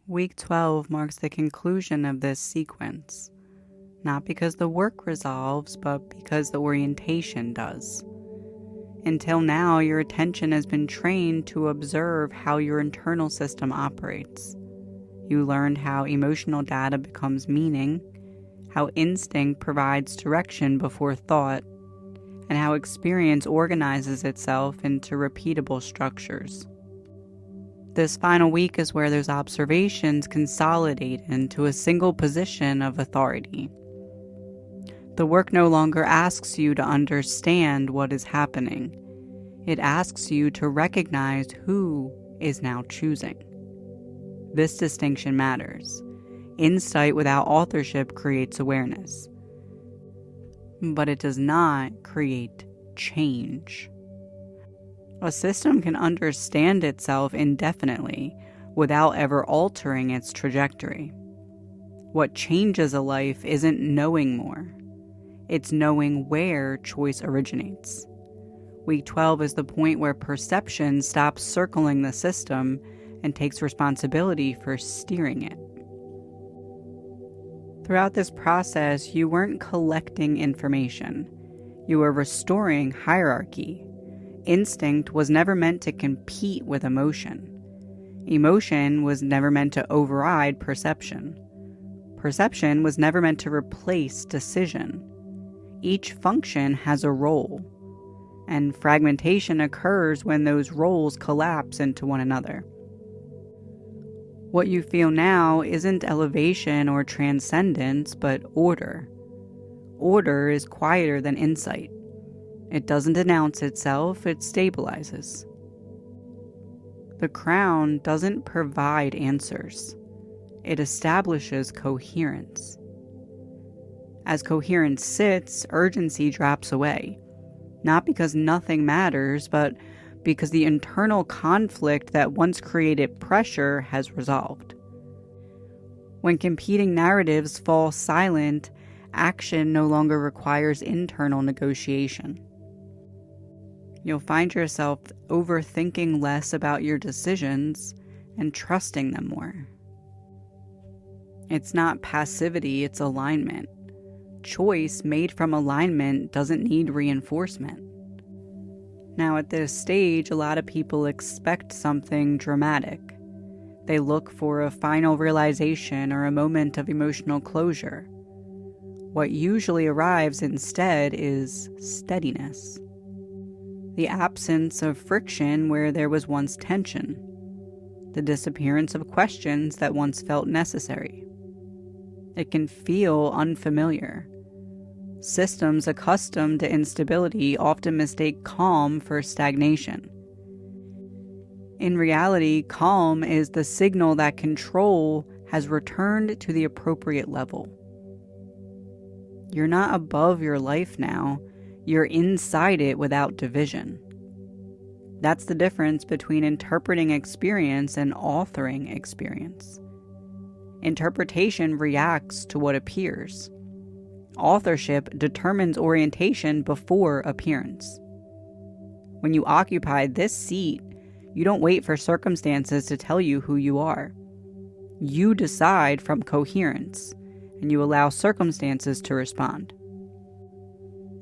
Week 12 marks the conclusion of this sequence, not because the work resolves, but because the orientation does. Until now, your attention has been trained to observe how your internal system operates. You learned how emotional data becomes meaning, how instinct provides direction before thought, and how experience organizes itself into repeatable structures. This final week is where those observations consolidate into a single position of authority. The work no longer asks you to understand what is happening. It asks you to recognize who is now choosing. This distinction matters. Insight without authorship creates awareness, but it does not create change. A system can understand itself indefinitely without ever altering its trajectory. What changes a life isn't knowing more. It's knowing where choice originates. Week 12 is the point where perception stops circling the system and takes responsibility for steering it. Throughout this process, you weren't collecting information. You were restoring hierarchy. Instinct was never meant to compete with emotion. Emotion was never meant to override perception. Perception was never meant to replace decision. Each function has a role, and fragmentation occurs when those roles collapse into one another. What you feel now isn't elevation or transcendence, but order. Order is quieter than insight. It doesn't announce itself, it stabilizes. The crown doesn't provide answers. It establishes coherence. As coherence sits, urgency drops away. Not because nothing matters, but because the internal conflict that once created pressure has resolved. When competing narratives fall silent, action no longer requires internal negotiation. You'll find yourself overthinking less about your decisions and trusting them more. It's not passivity, it's alignment. Choice made from alignment doesn't need reinforcement. Now, at this stage, a lot of people expect something dramatic. They look for a final realization or a moment of emotional closure. What usually arrives instead is steadiness. The absence of friction where there was once tension. The disappearance of questions that once felt necessary. It can feel unfamiliar. Systems accustomed to instability often mistake calm for stagnation. In reality, calm is the signal that control has returned to the appropriate level. You're not above your life now. You're inside it without division. That's the difference between interpreting experience and authoring experience. Interpretation reacts to what appears. Authorship determines orientation before appearance. When you occupy this seat, you don't wait for circumstances to tell you who you are. You decide from coherence, and you allow circumstances to respond.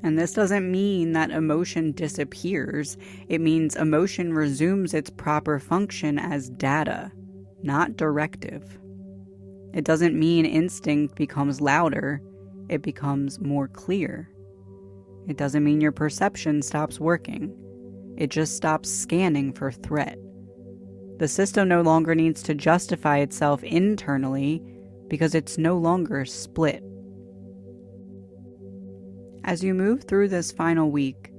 And this doesn't mean that emotion disappears. It means emotion resumes its proper function as data, not directive. It doesn't mean instinct becomes louder. It becomes more clear. It doesn't mean your perception stops working. It just stops scanning for threat. The system no longer needs to justify itself internally because it's no longer split. As you move through this final week,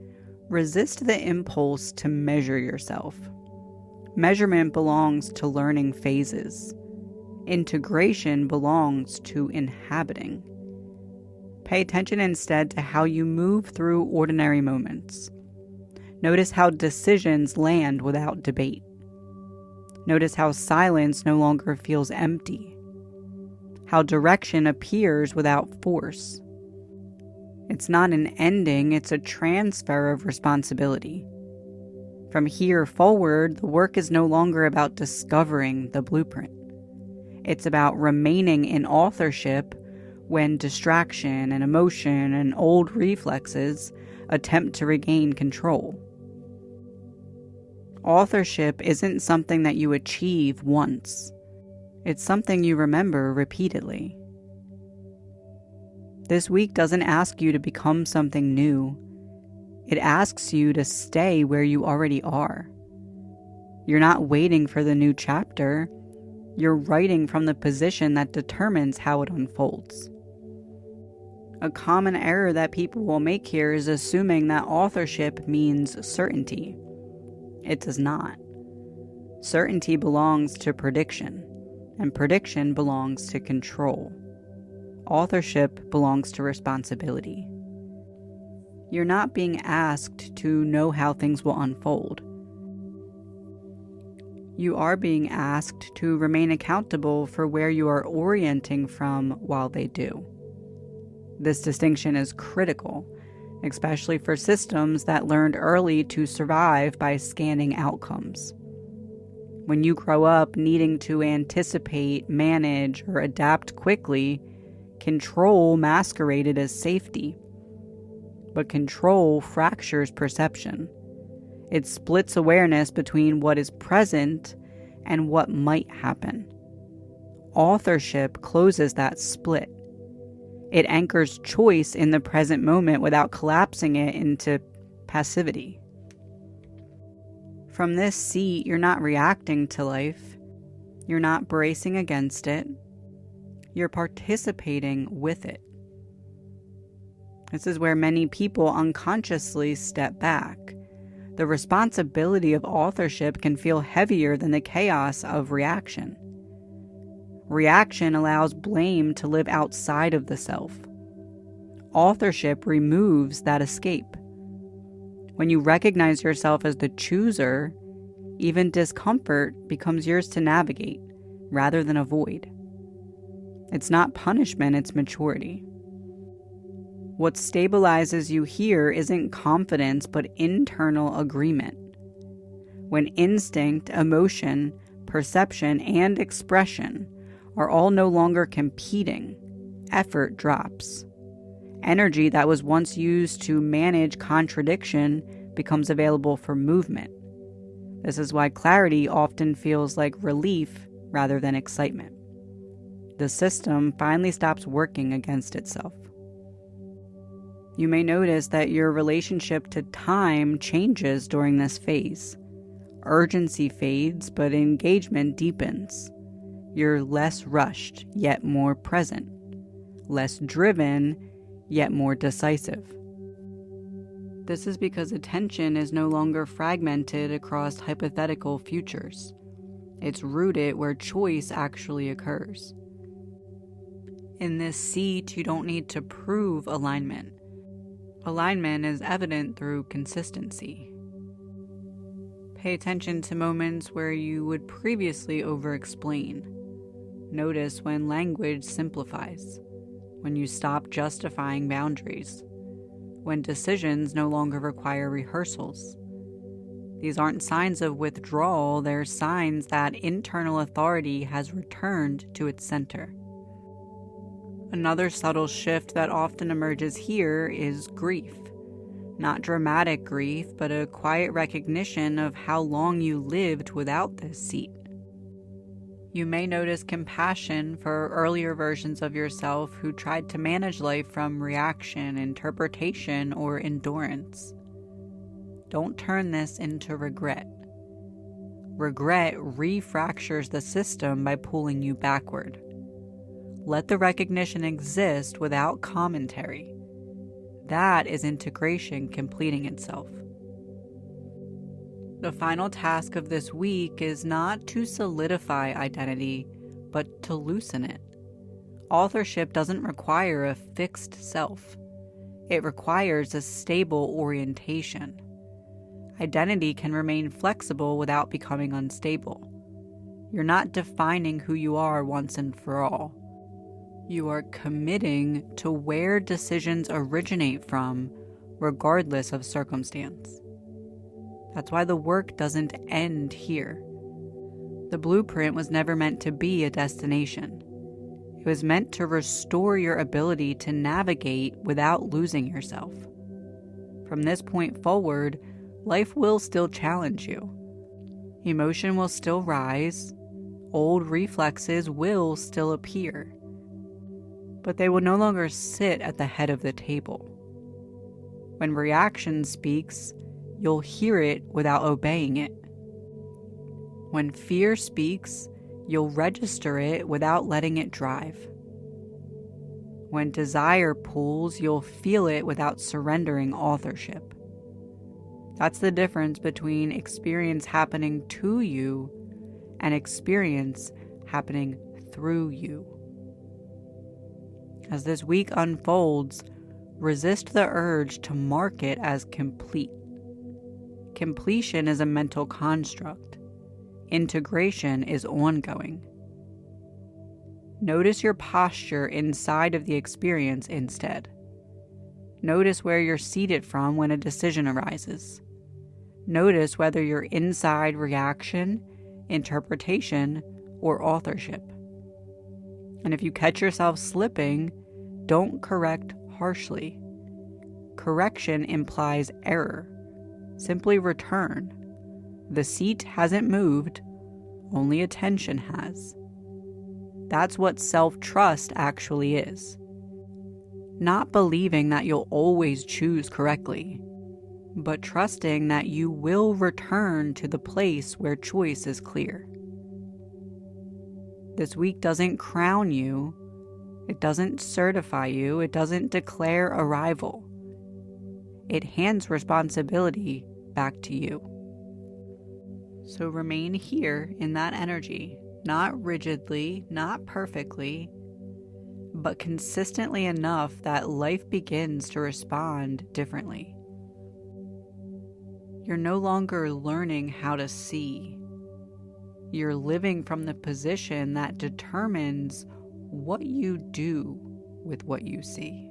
resist the impulse to measure yourself. Measurement belongs to learning phases. Integration belongs to inhabiting. Pay attention instead to how you move through ordinary moments. Notice how decisions land without debate. Notice how silence no longer feels empty. How direction appears without force. It's not an ending, it's a transfer of responsibility. From here forward, the work is no longer about discovering the blueprint. It's about remaining in authorship when distraction and emotion and old reflexes attempt to regain control. Authorship isn't something that you achieve once. It's something you remember repeatedly. This week doesn't ask you to become something new. It asks you to stay where you already are. You're not waiting for the new chapter. You're writing from the position that determines how it unfolds. A common error that people will make here is assuming that authorship means certainty. It does not. Certainty belongs to prediction, and prediction belongs to control. Authorship belongs to responsibility. You're not being asked to know how things will unfold. You are being asked to remain accountable for where you are orienting from while they do. This distinction is critical, especially for systems that learned early to survive by scanning outcomes. When you grow up needing to anticipate, manage, or adapt quickly, control masqueraded as safety. But control fractures perception. It splits awareness between what is present and what might happen. Authorship closes that split. It anchors choice in the present moment without collapsing it into passivity. From this seat, you're not reacting to life. You're not bracing against it. You're participating with it. This is where many people unconsciously step back. The responsibility of authorship can feel heavier than the chaos of reaction. Reaction allows blame to live outside of the self. Authorship removes that escape. When you recognize yourself as the chooser, even discomfort becomes yours to navigate rather than avoid. It's not punishment, it's maturity. What stabilizes you here isn't confidence, but internal agreement. When instinct, emotion, perception, and expression are all no longer competing, effort drops. Energy that was once used to manage contradiction becomes available for movement. This is why clarity often feels like relief rather than excitement. The system finally stops working against itself. You may notice that your relationship to time changes during this phase. Urgency fades, but engagement deepens. You're less rushed, yet more present. Less driven, yet more decisive. This is because attention is no longer fragmented across hypothetical futures. It's rooted where choice actually occurs. In this seat, you don't need to prove alignment. Alignment is evident through consistency. Pay attention to moments where you would previously over-explain. Notice when language simplifies, when you stop justifying boundaries, when decisions no longer require rehearsals. These aren't signs of withdrawal, they're signs that internal authority has returned to its center. Another subtle shift that often emerges here is grief. Not dramatic grief, but a quiet recognition of how long you lived without this seat. You may notice compassion for earlier versions of yourself who tried to manage life from reaction, interpretation, or endurance. Don't turn this into regret. Regret refractures the system by pulling you backward. Let the recognition exist without commentary. That is integration completing itself. The final task of this week is not to solidify identity, but to loosen it. Authorship doesn't require a fixed self. It requires a stable orientation. Identity can remain flexible without becoming unstable. You're not defining who you are once and for all. You are committing to where decisions originate from, regardless of circumstance. That's why the work doesn't end here. The blueprint was never meant to be a destination. It was meant to restore your ability to navigate without losing yourself. From this point forward, life will still challenge you. Emotion will still rise. Old reflexes will still appear. But they will no longer sit at the head of the table. When reaction speaks, you'll hear it without obeying it. When fear speaks, you'll register it without letting it drive. When desire pulls, you'll feel it without surrendering authorship. That's the difference between experience happening to you and experience happening through you. As this week unfolds, resist the urge to mark it as complete. Completion is a mental construct. Integration is ongoing. Notice your posture inside of the experience instead. Notice where you're seated from when a decision arises. Notice whether you're inside reaction, interpretation, or authorship. And if you catch yourself slipping, don't correct harshly. Correction implies error. Simply return. The seat hasn't moved, only attention has. That's what self-trust actually is. Not believing that you'll always choose correctly, but trusting that you will return to the place where choice is clear. This week doesn't crown you, it doesn't certify you, it doesn't declare arrival. It hands responsibility back to you. So remain here in that energy, not rigidly, not perfectly, but consistently enough that life begins to respond differently. You're no longer learning how to see. You're living from the position that determines what you do with what you see.